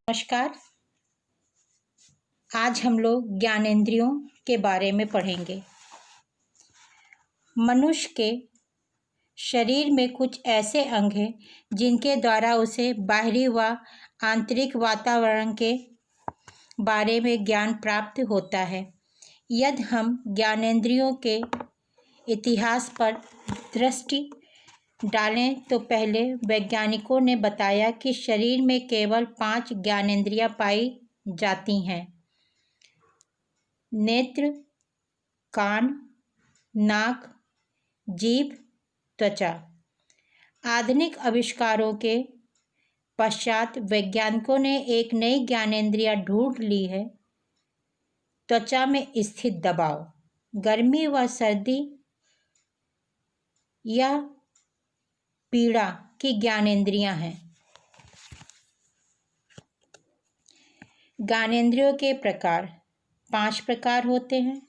नमस्कार। आज हम लोग ज्ञानेंद्रियों के बारे में पढ़ेंगे। मनुष्य के शरीर में कुछ ऐसे अंग हैं जिनके द्वारा उसे बाहरी व आंतरिक वातावरण के बारे में ज्ञान प्राप्त होता है। यदि हम ज्ञानेंद्रियों के इतिहास पर दृष्टि डालें तो पहले वैज्ञानिकों ने बताया कि शरीर में केवल 5 ज्ञानेंद्रियां पाई जाती हैं। नेत्र, कान, नाक, जीभ, त्वचा। आधुनिक आविष्कारों के पश्चात वैज्ञानिकों ने एक नई ज्ञानेंद्रिय ढूंढ ली है। त्वचा में स्थित दबाव, गर्मी व सर्दी या पीड़ा की ज्ञानेंद्रियां हैं। ज्ञानेंद्रियों के प्रकार 5 प्रकार होते हैं।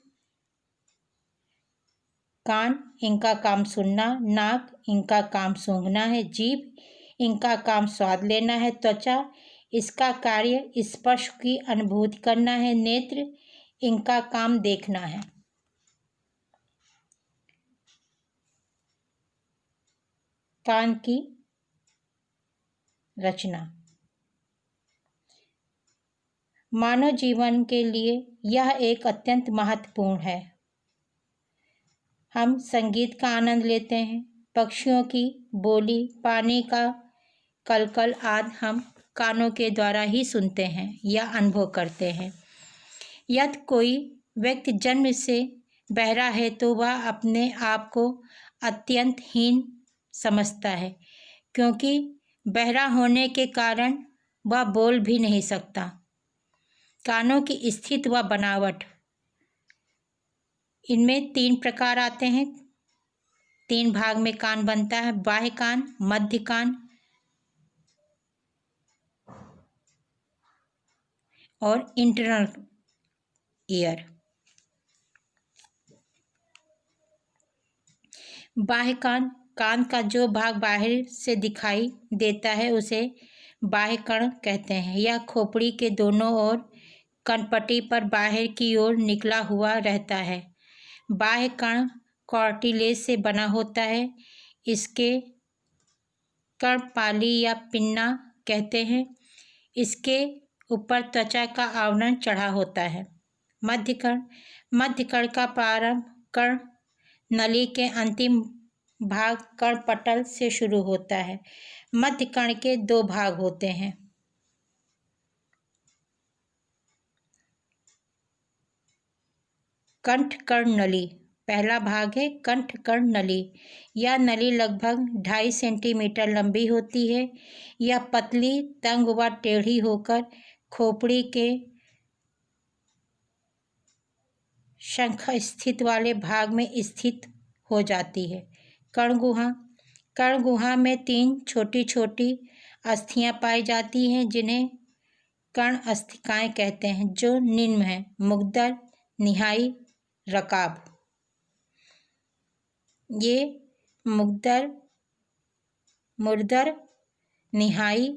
कान, इनका काम सुनना। नाक, इनका काम सूंघना है। जीभ, इनका काम स्वाद लेना है। त्वचा, इसका कार्य स्पर्श की अनुभूति करना है। नेत्र, इनका काम देखना है। कान की रचना। मानव जीवन के लिए यह एक अत्यंत महत्वपूर्ण है। हम संगीत का आनंद लेते हैं, पक्षियों की बोली, पानी का कलकल आदि हम कानों के द्वारा ही सुनते हैं या अनुभव करते हैं। यदि कोई व्यक्ति जन्म से बहरा है तो वह अपने आप को अत्यंत हीन समझता है, क्योंकि बहरा होने के कारण वह बोल भी नहीं सकता। कानों की स्थिति व बनावट, इनमें 3 प्रकार आते हैं। 3 भाग में कान बनता है: बाह्य कान, मध्य कान और इंटरनल ईयर। बाह्य कान, कान का जो भाग बाहर से दिखाई देता है उसे बाह्य कर्ण कहते हैं। यह खोपड़ी के दोनों ओर कनपट्टी पर बाहर की ओर निकला हुआ रहता है। बाह्य कर्ण कार्टिलेज से बना होता है। इसके कर्णपाली या पिन्ना कहते हैं। इसके ऊपर त्वचा का आवरण चढ़ा होता है। मध्य कर्ण, मध्य कर्ण का प्रारंभ कर्ण नली के अंतिम भाग कर्णपटल से शुरू होता है। मध्य कर्ण के 2 भाग होते हैं। कंठकर्ण नली, पहला भाग है कंठकर्ण नली। यह नली लगभग 2.5 सेंटीमीटर लंबी होती है। यह पतली, तंग व टेढ़ी होकर खोपड़ी के शंख स्थित वाले भाग में स्थित हो जाती है। कर्णगुहा, कर्णगुहा में 3 छोटी छोटी अस्थियां पाई जाती हैं जिन्हें कर्ण अस्थिकाएं कहते हैं, जो निम्न हैं: मुग्दर, निहाई, रकाब। ये मुर्दर, निहाई,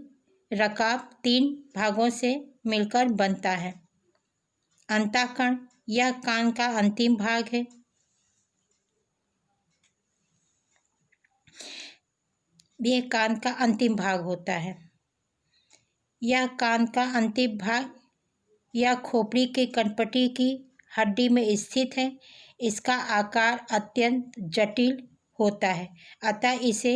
रकाब 3 भागों से मिलकर बनता है। अंतःकर्ण, यह कान का अंतिम भाग है। यह कान का अंतिम भाग होता है। यह कान का अंतिम भाग या खोपड़ी के कनपट्टी की हड्डी में स्थित है। इसका आकार अत्यंत जटिल होता है, अतः इसे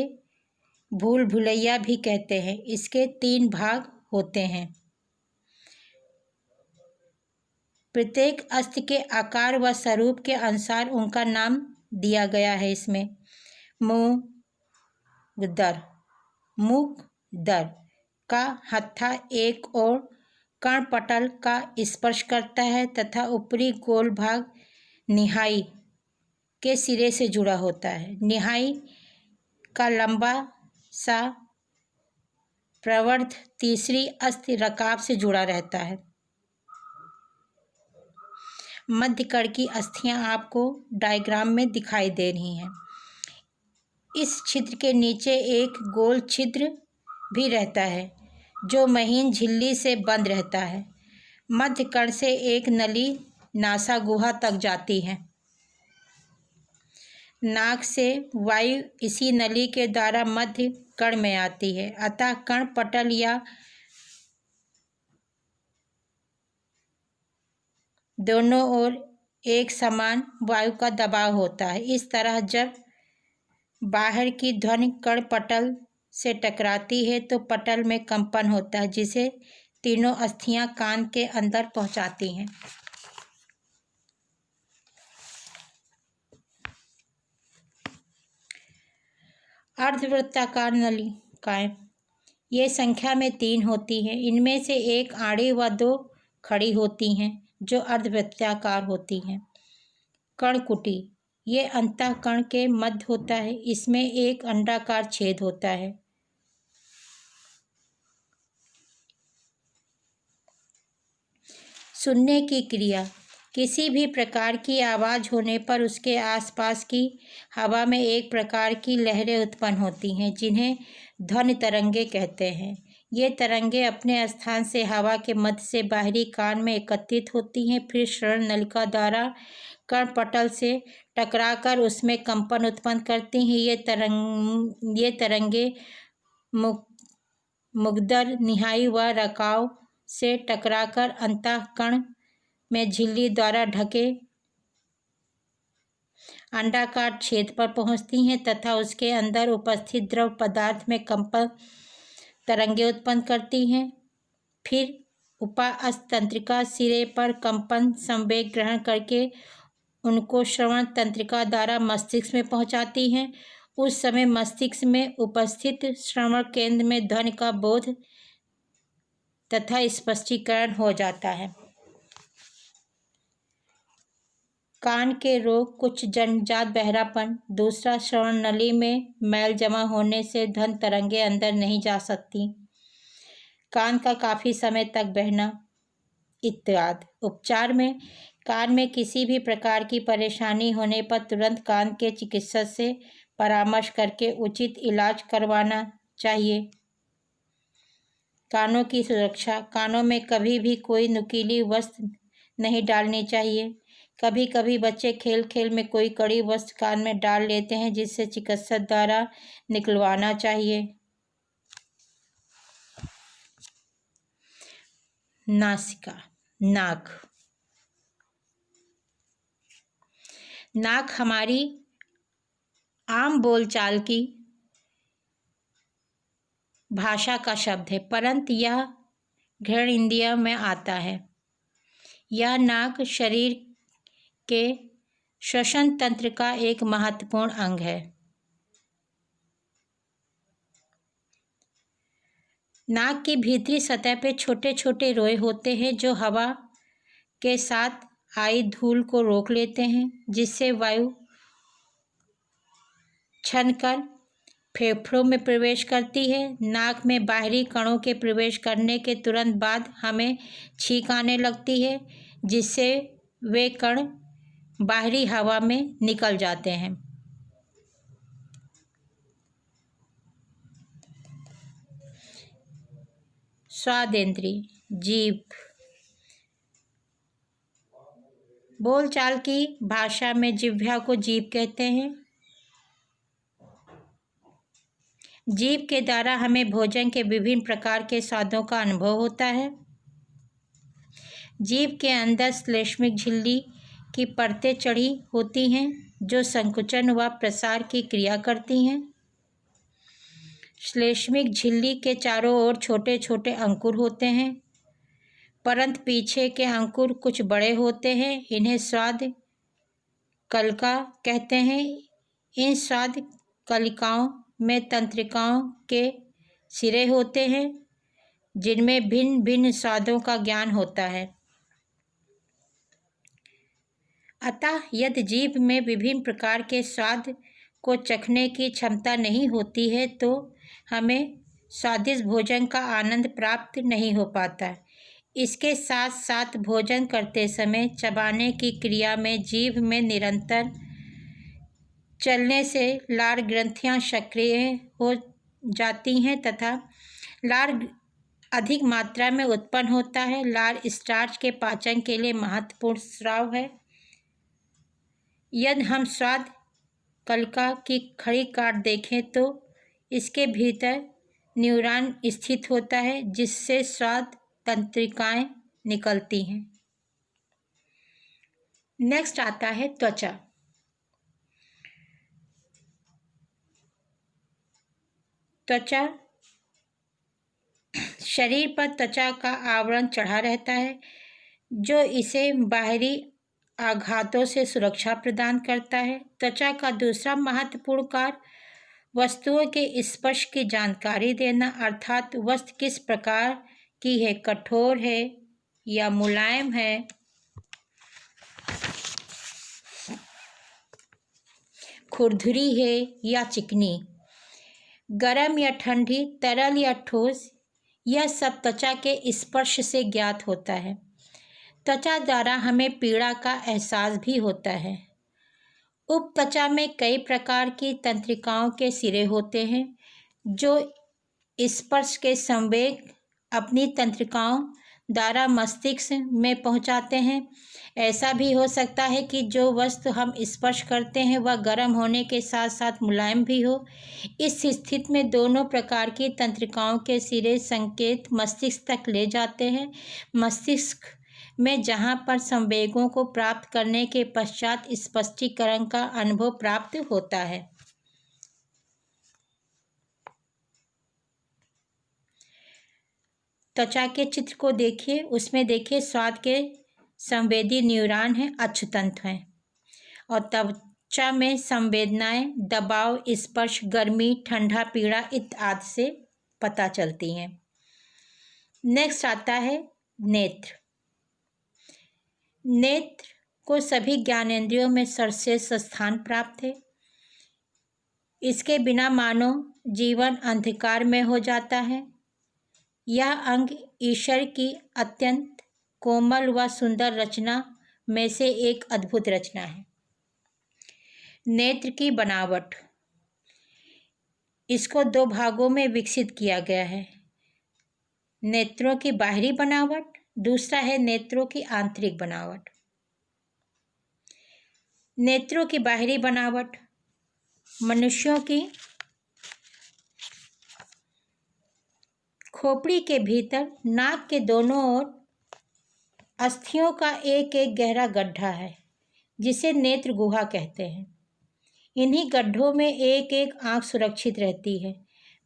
भूल भुलैया भी कहते हैं। इसके 3 भाग होते हैं। प्रत्येक अस्थि के आकार व स्वरूप के अनुसार उनका नाम दिया गया है। इसमें मुग्दर, मुग्दर का हत्था एक और कर्णपटल का स्पर्श करता है तथा ऊपरी गोल भाग निहाई के सिरे से जुड़ा होता है। निहाई का लंबा सा प्रवर्ध तीसरी अस्थि रकाब से जुड़ा रहता है। मध्य कर्ण की अस्थियां आपको डायग्राम में दिखाई दे रही हैं। इस छिद्र के नीचे एक गोल छिद्र भी रहता है जो महीन झिल्ली से बंद रहता है। मध्य कर्ण से एक नली नासा गुहा तक जाती है। नाक से वायु इसी नली के द्वारा मध्य कर्ण में आती है। अतः कर्ण पटल या दोनों ओर एक समान वायु का दबाव होता है। इस तरह जब बाहर की ध्वनि कर्ण पटल से टकराती है तो पटल में कंपन होता है, जिसे तीनों अस्थियां कान के अंदर पहुंचाती हैं। अर्धवृत्ताकार नलिकाएं ये संख्या में 3 होती हैं। इनमें से एक आड़ी व 2 खड़ी होती हैं जो अर्धवृत्ताकार होती हैं। कर्णकुटी ये अंतःकर्ण के मध्य होता है। इसमें एक अंडाकार छेद होता है। सुनने की क्रिया किसी भी प्रकार की आवाज़ होने पर उसके आसपास की हवा में एक प्रकार की लहरें उत्पन्न होती हैं, जिन्हें ध्वनि तरंगे कहते हैं। ये तरंगे अपने स्थान से हवा के मध्य से बाहरी कान में एकत्रित होती हैं, फिर श्रवण नलिका द्वारा कर्णपटल से टकराकर उसमें कंपन उत्पन्न करती हैं। ये तरंगे मुग्दर, निहाई व रकाव से टकराकर अंतःकर्ण में झिल्ली द्वारा ढके अंडाकार छेद पर पहुंचती हैं तथा उसके अंदर उपस्थित द्रव पदार्थ में कंपन तरंगे उत्पन्न करती हैं। फिर उपास्थि तंत्रिका सिरे पर कंपन संवेग ग्रहण करके उनको श्रवण तंत्रिका द्वारा मस्तिष्क में पहुंचाती हैं। उस समय मस्तिष्क में उपस्थित श्रवण केंद्र में ध्वनि का बोध तथा स्पष्टीकरण हो जाता है। कान के रोग, कुछ जन्मजात बहरापन, दूसरा श्रवण नली में मैल जमा होने से ध्वनि तरंगे अंदर नहीं जा सकती, कान का काफ़ी समय तक बहना इत्यादि। उपचार में कान में किसी भी प्रकार की परेशानी होने पर तुरंत कान के चिकित्सक से परामर्श करके उचित इलाज करवाना चाहिए। कानों की सुरक्षा, कानों में कभी भी कोई नुकीली वस्तु नहीं डालनी चाहिए। कभी कभी बच्चे खेल खेल में कोई कड़ी वस्तु कान में डाल लेते हैं, जिससे चिकित्सक द्वारा निकलवाना चाहिए। नासिका, नाक। नाक हमारी आम बोलचाल की भाषा का शब्द है, परंतु यह घ्राणेंद्रिय में आता है। यह नाक शरीर के श्वसन तंत्र का एक महत्वपूर्ण अंग है। नाक की भीतरी सतह पर छोटे छोटे रोए होते हैं जो हवा के साथ आई धूल को रोक लेते हैं, जिससे वायु छनकर फेफड़ों में प्रवेश करती है। नाक में बाहरी कणों के प्रवेश करने के तुरंत बाद हमें छींक आने लगती है, जिससे वे कण बाहरी हवा में निकल जाते हैं। स्वादेंद्रिय, जीभ। बोलचाल की भाषा में जिह्वा को जीभ कहते हैं। जीभ के द्वारा हमें भोजन के विभिन्न प्रकार के स्वादों का अनुभव होता है। जीभ के अंदर श्लेष्मिक झिल्ली की परतें चढ़ी होती हैं, जो संकुचन व प्रसार की क्रिया करती हैं। श्लेष्मिक झिल्ली के चारों ओर छोटे छोटे अंकुर होते हैं, परंतु पीछे के अंकुर कुछ बड़े होते हैं। इन्हें स्वाद कलिका कहते हैं। इन स्वाद कलिकाओं में तंत्रिकाओं के सिरे होते हैं, जिनमें भिन्न भिन्न स्वादों का ज्ञान होता है। अतः यदि जीभ में विभिन्न प्रकार के स्वाद को चखने की क्षमता नहीं होती है तो हमें स्वादिष्ट भोजन का आनंद प्राप्त नहीं हो पाता। इसके साथ साथ भोजन करते समय चबाने की क्रिया में जीभ में निरंतर चलने से लार ग्रंथियां सक्रिय हो जाती हैं तथा लार अधिक मात्रा में उत्पन्न होता है। लार स्टार्च के पाचन के लिए महत्वपूर्ण स्राव है। यदि हम स्वाद कलिका की खड़ी काट देखें तो इसके भीतर न्यूरॉन स्थित होता है जिससे स्वाद तंत्रिकाएं निकलती हैं। नेक्स्ट आता है त्वचा। त्वचा शरीर पर त्वचा का आवरण चढ़ा रहता है जो इसे बाहरी आघातों से सुरक्षा प्रदान करता है। त्वचा का दूसरा महत्वपूर्ण कार्य वस्तुओं के स्पर्श की जानकारी देना, अर्थात वस्तु किस प्रकार की है, कठोर है या मुलायम है, खुरदुरी है या चिकनी, गर्म या ठंडी, तरल या ठोस, यह सब त्वचा के स्पर्श से ज्ञात होता है। त्वचा द्वारा हमें पीड़ा का एहसास भी होता है। उपत्वचा में कई प्रकार की तंत्रिकाओं के सिरे होते हैं जो स्पर्श के संवेग अपनी तंत्रिकाओं द्वारा मस्तिष्क में पहुंचाते हैं। ऐसा भी हो सकता है कि जो वस्तु हम स्पर्श करते हैं वह गर्म होने के साथ साथ मुलायम भी हो। इस स्थिति में दोनों प्रकार की तंत्रिकाओं के सिरे संकेत मस्तिष्क तक ले जाते हैं। मस्तिष्क में जहां पर संवेगों को प्राप्त करने के पश्चात स्पष्टीकरण का अनुभव प्राप्त होता है। त्वचा के चित्र को देखिए, उसमें देखिए स्वाद के संवेदी न्यूरॉन हैं, अक्षतंतु हैं और त्वचा में संवेदनाएं दबाव, स्पर्श, गर्मी, ठंडा, पीड़ा इत्यादि से पता चलती हैं। नेक्स्ट आता है नेत्र। नेत्र को सभी ज्ञानेंद्रियों में सर्वश्रेष्ठ स्थान प्राप्त है। इसके बिना मानो जीवन अंधकार में हो जाता है। यह अंग ईश्वर की अत्यंत कोमल व सुंदर रचना में से एक अद्भुत रचना है। नेत्र की बनावट, इसको दो भागों में विकसित किया गया है। नेत्रों की बाहरी बनावट, दूसरा है नेत्रों की आंतरिक बनावट। नेत्रों की बाहरी बनावट मनुष्यों की खोपड़ी के भीतर नाक के दोनों ओर अस्थियों का एक एक गहरा गड्ढा है जिसे नेत्र गुहा कहते हैं। इन्हीं गड्ढों में एक एक आंख सुरक्षित रहती है।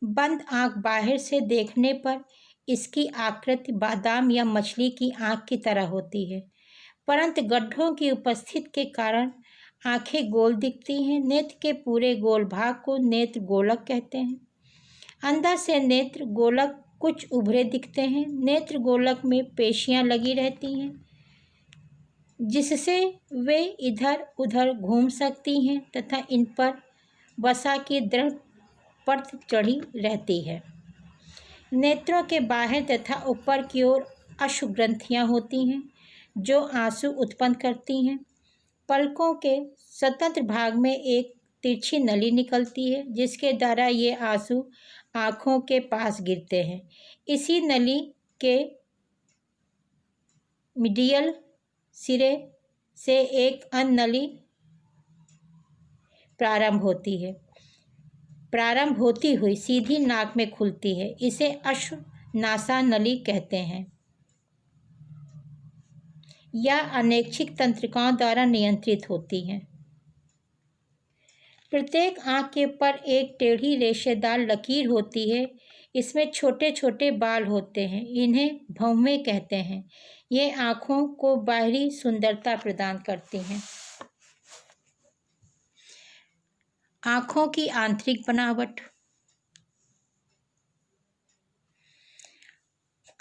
बंद आंख बाहर से देखने पर इसकी आकृति बादाम या मछली की आंख की तरह होती है, परंतु गड्ढों की उपस्थिति के कारण आंखें गोल दिखती हैं। नेत्र के पूरे गोल भाग को नेत्र गोलक कहते हैं। अंदर से नेत्र गोलक कुछ उभरे दिखते हैं। नेत्र गोलक में पेशियां लगी रहती हैं जिससे वे इधर उधर घूम सकती हैं तथा इन पर वसा की दृढ़ परत चढ़ी रहती है। नेत्रों के बाहर तथा ऊपर की ओर अश्रु ग्रंथियां होती हैं जो आंसू उत्पन्न करती हैं। पलकों के स्वतंत्र भाग में एक तिरछी नली निकलती है जिसके द्वारा ये आंसू आँखों के पास गिरते हैं। इसी नली के मीडियल सिरे से एक अन्य नली प्रारंभ होती हुई सीधी नाक में खुलती है। इसे अश्वनासा नली कहते हैं। यह अनैच्छिक तंत्रिकाओं द्वारा नियंत्रित होती हैं। प्रत्येक आँख के ऊपर एक टेढ़ी रेशेदार लकीर होती है। इसमें छोटे छोटे बाल होते हैं, इन्हें भौहें कहते हैं। ये आँखों को बाहरी सुंदरता प्रदान करती हैं। आँखों की आंतरिक बनावट,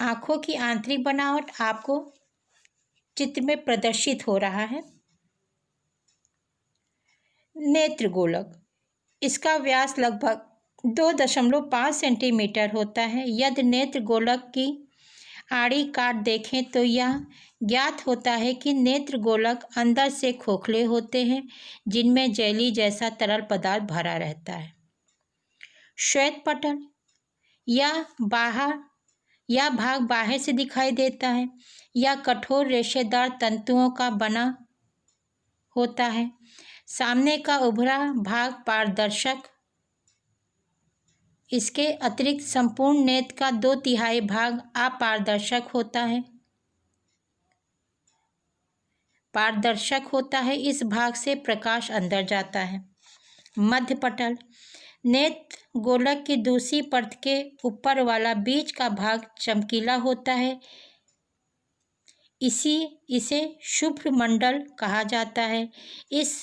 आँखों की आंतरिक बनावट आपको चित्र में प्रदर्शित हो रहा है। नेत्र गोलक, इसका व्यास लगभग 2.5 सेंटीमीटर होता है। यदि नेत्र गोलक की आड़ी काट देखें तो यह ज्ञात होता है कि नेत्र गोलक अंदर से खोखले होते हैं जिनमें जेली जैसा तरल पदार्थ भरा रहता है। श्वेत पटल या बाहर यह भाग बाहर से दिखाई देता है। यह कठोर रेशेदार तंतुओं का बना होता है। सामने का उभरा भाग पारदर्शक। इसके अतिरिक्त संपूर्ण नेत्र का 2/3 भाग अपारदर्शक होता है। इस भाग से प्रकाश अंदर जाता है। मध्य पटल। नेत्र गोलक की दूसरी परत के ऊपर वाला बीच का भाग चमकीला होता है। इसे शुभ्र मंडल कहा जाता है। इस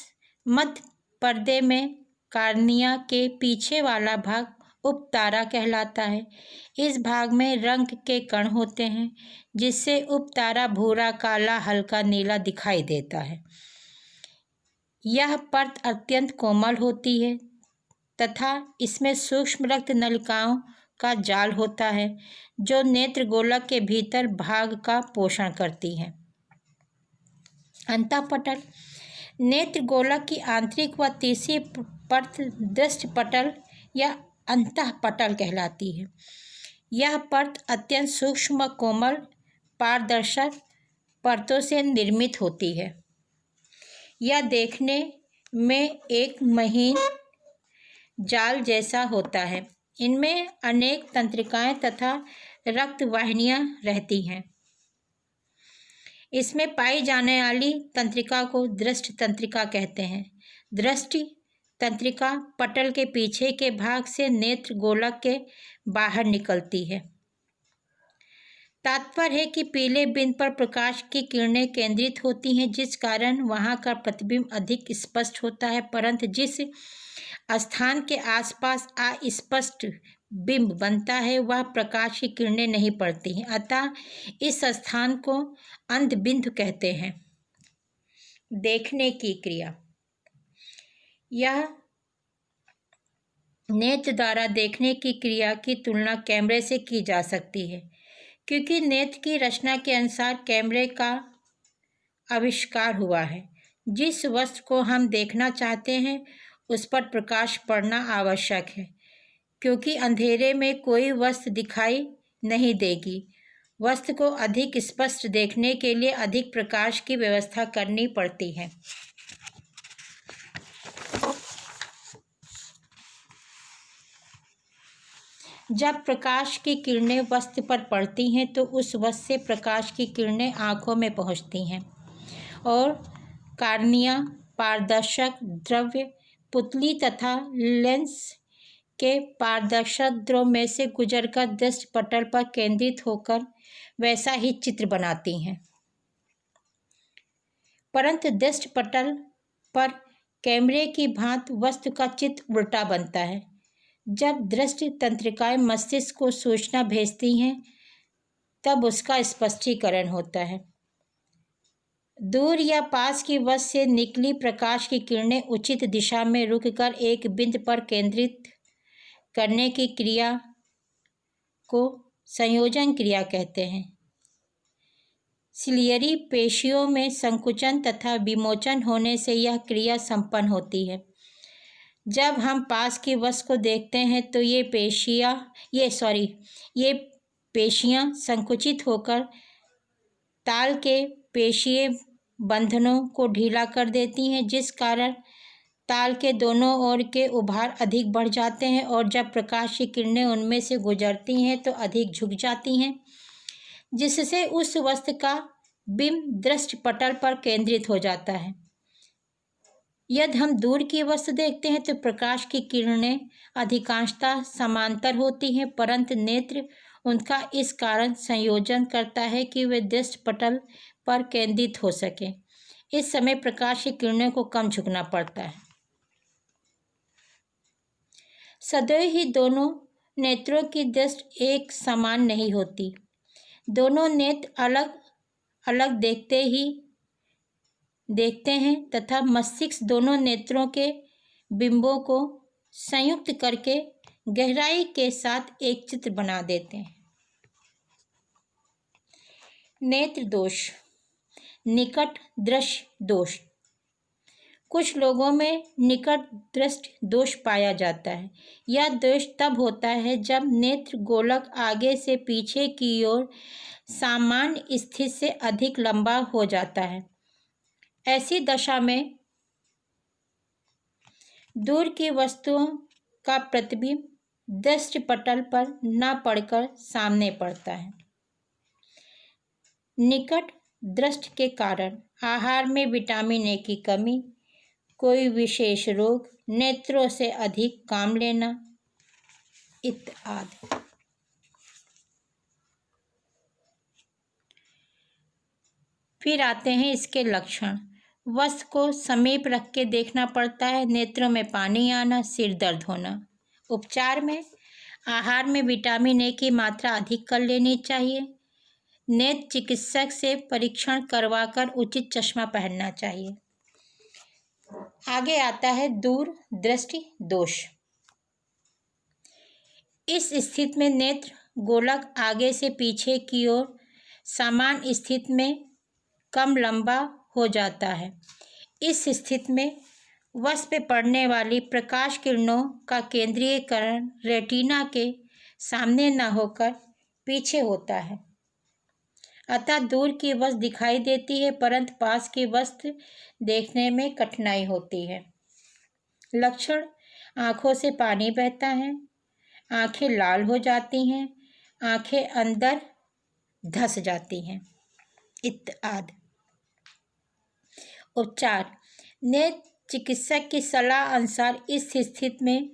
मध्य पर्दे में कार्निया के पीछे वाला भाग उपतारा कहलाता है। इस भाग में रंग के कण होते हैं, जिससे उपतारा भूरा, काला, हल्का नीला दिखाई देता है। यह परत अत्यंत कोमल होती है तथा इसमें सूक्ष्म रक्त नलिकाओं का जाल होता है, जो नेत्र गोलक के भीतर भाग का पोषण करती है। अंतःपटल। नेत्र गोलक की आंतरिक व तीसरी परत दृष्टि पटल या अंतःपटल कहलाती है। यह परत अत्यंत सूक्ष्म व कोमल पारदर्शक परतों से निर्मित होती है। यह देखने में एक महीन जाल जैसा होता है। इनमें अनेक तंत्रिकाएं तथा रक्त वाहिनियां रहती हैं। इसमें पाई जाने वाली तंत्रिका को दृष्टि तंत्रिका कहते हैं। दृष्टि तंत्रिका पटल के पीछे के भाग से नेत्र गोलक के बाहर निकलती है। तात्पर्य है कि पीले बिंदु पर प्रकाश की किरणें केंद्रित होती हैं, जिस कारण वहां का प्रतिबिंब अधिक स्पष्ट होता है, परंतु जिस स्थान के आसपास अस्पष्ट बिंब बनता है वह प्रकाश की किरणें नहीं पड़ती हैं, अतः इस स्थान को अंधबिंदु कहते हैं। देखने की क्रिया। यह नेत्र द्वारा देखने की क्रिया की तुलना कैमरे से की जा सकती है, क्योंकि नेत्र की रचना के अनुसार कैमरे का आविष्कार हुआ है। जिस वस्तु को हम देखना चाहते हैं उस पर प्रकाश पड़ना आवश्यक है, क्योंकि अंधेरे में कोई वस्तु दिखाई नहीं देगी। वस्तु को अधिक स्पष्ट देखने के लिए अधिक प्रकाश की व्यवस्था करनी पड़ती है। जब प्रकाश की किरणें वस्तु पर पड़ती हैं तो उस वस्तु से प्रकाश की किरणें आँखों में पहुँचती हैं और कार्निया, पारदर्शक द्रव्य, पुतली तथा लेंस के पारदर्शक द्रव में से गुजरकर दृष्टि पटल पर केंद्रित होकर वैसा ही चित्र बनाती हैं। परंतु दृष्टि पटल पर कैमरे की भांति वस्तु का चित्र उल्टा बनता है। जब दृष्टि तंत्रिकाएं मस्तिष्क को सूचना भेजती हैं तब उसका स्पष्टीकरण होता है। दूर या पास की वस्तु से निकली प्रकाश की किरणें उचित दिशा में रुककर एक बिंदु पर केंद्रित करने की क्रिया को संयोजन क्रिया कहते हैं। सिलियरी पेशियों में संकुचन तथा विमोचन होने से यह क्रिया संपन्न होती है। जब हम पास की वस्तु को देखते हैं तो ये पेशियां संकुचित होकर ताल के पेशीय बंधनों को ढीला कर देती हैं, जिस कारण ताल के दोनों ओर के उभार अधिक बढ़ जाते हैं और जब प्रकाश की किरणें उनमें से गुजरती हैं तो अधिक झुक जाती हैं, जिससे उस वस्तु का बिंब दृष्टि पटल पर केंद्रित हो जाता है। यदि हम दूर की वस्तु देखते हैं तो प्रकाश की किरणें अधिकांशतः समांतर होती हैं, परंतु नेत्र उनका इस कारण संयोजन करता है कि वे दृष्टि पटल पर केंद्रित हो सकें। इस समय प्रकाश की किरणों को कम झुकना पड़ता है। सदैव ही दोनों नेत्रों की दृष्टि एक समान नहीं होती। दोनों नेत्र अलग अलग देखते हैं तथा मस्तिष्क दोनों नेत्रों के बिंबों को संयुक्त करके गहराई के साथ एक चित्र बना देते हैं। नेत्र दोष। निकट दृश्य दोष। कुछ लोगों में निकट दृष्टि दोष पाया जाता है। यह दोष तब होता है जब नेत्र गोलक आगे से पीछे की ओर सामान्य स्थिति से अधिक लंबा हो जाता है। ऐसी दशा में दूर की वस्तुओं का प्रतिबिंब दृष्टि पटल पर न पड़कर सामने पड़ता है। निकट दृष्टि के कारण आहार में विटामिन ए की कमी, कोई विशेष रोग, नेत्रों से अधिक काम लेना इत्यादि। फिर आते हैं इसके लक्षण। वस्तु को समीप रख के देखना पड़ता है, नेत्रों में पानी आना, सिर दर्द होना। उपचार में आहार में विटामिन ए की मात्रा अधिक कर लेनी चाहिए। नेत्र चिकित्सक से परीक्षण करवाकर उचित चश्मा पहनना चाहिए। आगे आता है दूर दृष्टि दोष। इस स्थिति में नेत्र गोलक आगे से पीछे की ओर सामान्य स्थिति में कम लंबा हो जाता है। इस स्थिति में वस्तु पे पड़ने वाली प्रकाश किरणों का केंद्रीयकरण रेटिना के सामने न होकर पीछे होता है, अतः दूर की वस्तु दिखाई देती है परंतु पास की वस्तु देखने में कठिनाई होती है। लक्षण: आँखों से पानी बहता है, आँखें लाल हो जाती हैं, आँखें अंदर धंस जाती हैं इत्यादि। उपचार: नेत्र चिकित्सक की सलाह अनुसार इस स्थिति में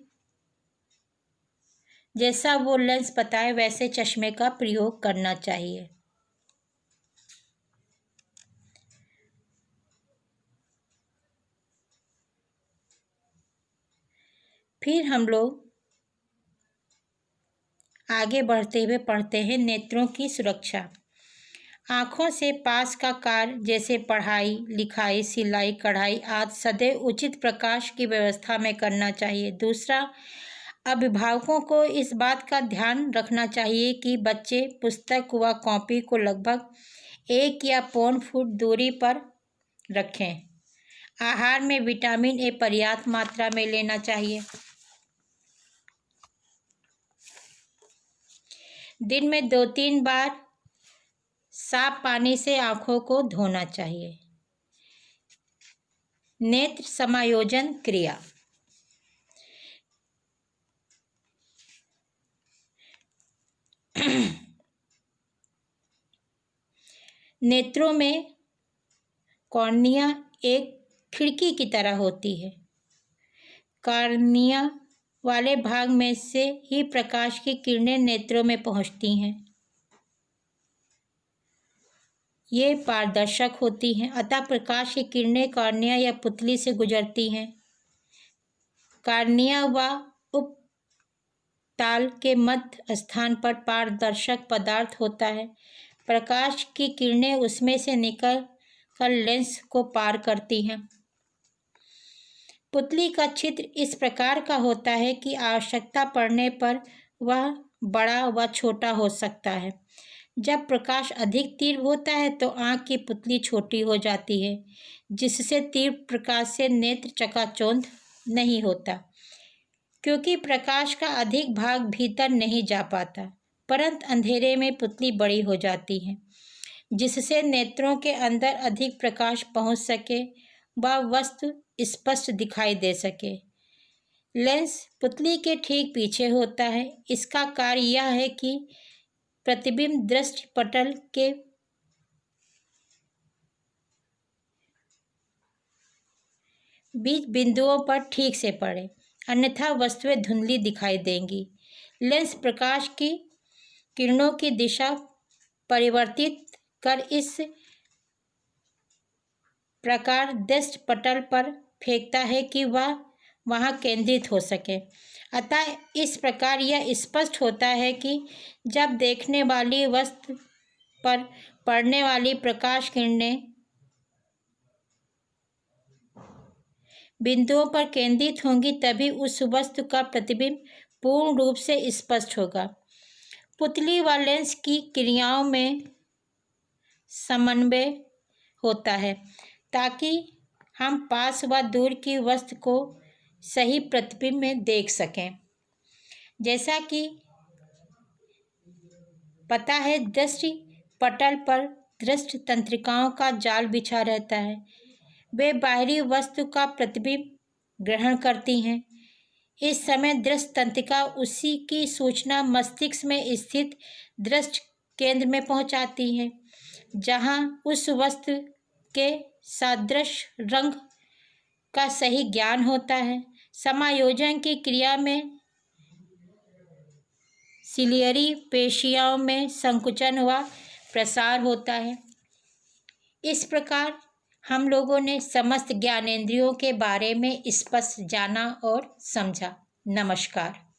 जैसा वो लेंस बताए वैसे चश्मे का प्रयोग करना चाहिए। फिर हम लोग आगे बढ़ते हुए पढ़ते हैं नेत्रों की सुरक्षा। आँखों से पास का कार्य जैसे पढ़ाई, लिखाई, सिलाई, कढ़ाई आदि सदैव उचित प्रकाश की व्यवस्था में करना चाहिए। दूसरा, अभिभावकों को इस बात का ध्यान रखना चाहिए कि बच्चे पुस्तक व कॉपी को लगभग 1 या पौन फुट दूरी पर रखें। आहार में विटामिन ए पर्याप्त मात्रा में लेना चाहिए। दिन में 2-3 बार साफ पानी से आँखों को धोना चाहिए। नेत्र समायोजन क्रिया। नेत्रों में कॉर्निया एक खिड़की की तरह होती है। कॉर्निया वाले भाग में से ही प्रकाश की किरणें नेत्रों में पहुंचती हैं। ये पारदर्शक होती हैं, अतः प्रकाश की किरणें कॉर्निया या पुतली से गुजरती हैं। कॉर्निया व उपताल के मध्य स्थान पर पारदर्शक पदार्थ होता है। प्रकाश की किरणें उसमें से निकल कर लेंस को पार करती हैं। पुतली का छिद्र इस प्रकार का होता है कि आवश्यकता पड़ने पर वह बड़ा व छोटा हो सकता है। जब प्रकाश अधिक तीव्र होता है तो आँख की पुतली छोटी हो जाती है, जिससे तीव्र प्रकाश से नेत्र चकाचौंध नहीं होता, क्योंकि प्रकाश का अधिक भाग भीतर नहीं जा पाता, परंतु अंधेरे में पुतली बड़ी हो जाती है, जिससे नेत्रों के अंदर अधिक प्रकाश पहुंच सके व वस्तु स्पष्ट दिखाई दे सके। लेंस पुतली के ठीक पीछे होता है। इसका कार्य यह है कि प्रतिबिंब दृष्टि पटल के बीच बिंदुओं पर ठीक से पड़े, अन्यथा वस्तुएं धुंधली दिखाई देंगी। लेंस प्रकाश की किरणों की दिशा परिवर्तित कर इस प्रकार दृष्टि पटल पर फेंकता है कि वह वहां केंद्रित हो सके। अतः इस प्रकार यह स्पष्ट होता है कि जब देखने वाली वस्तु पर पड़ने वाली प्रकाश किरणें बिंदुओं पर केंद्रित होंगी तभी उस वस्तु का प्रतिबिंब पूर्ण रूप से स्पष्ट होगा। पुतली व लेंस की क्रियाओं में समन्वय होता है ताकि हम पास व दूर की वस्तु को सही प्रतिबिंब में देख सकें। जैसा कि पता है, दृष्टि पटल पर दृष्टि तंत्रिकाओं का जाल बिछा रहता है। वे बाहरी वस्तु का प्रतिबिंब ग्रहण करती हैं। इस समय दृष्टि तंत्रिका उसी की सूचना मस्तिष्क में स्थित दृष्टि केंद्र में पहुंचाती है, जहां उस वस्तु के सादृश रंग का सही ज्ञान होता है। समायोजन की क्रिया में सिलियरी पेशियों में संकुचन व प्रसार होता है। इस प्रकार हम लोगों ने समस्त ज्ञानेंद्रियों के बारे में स्पष्ट जाना और समझा। नमस्कार।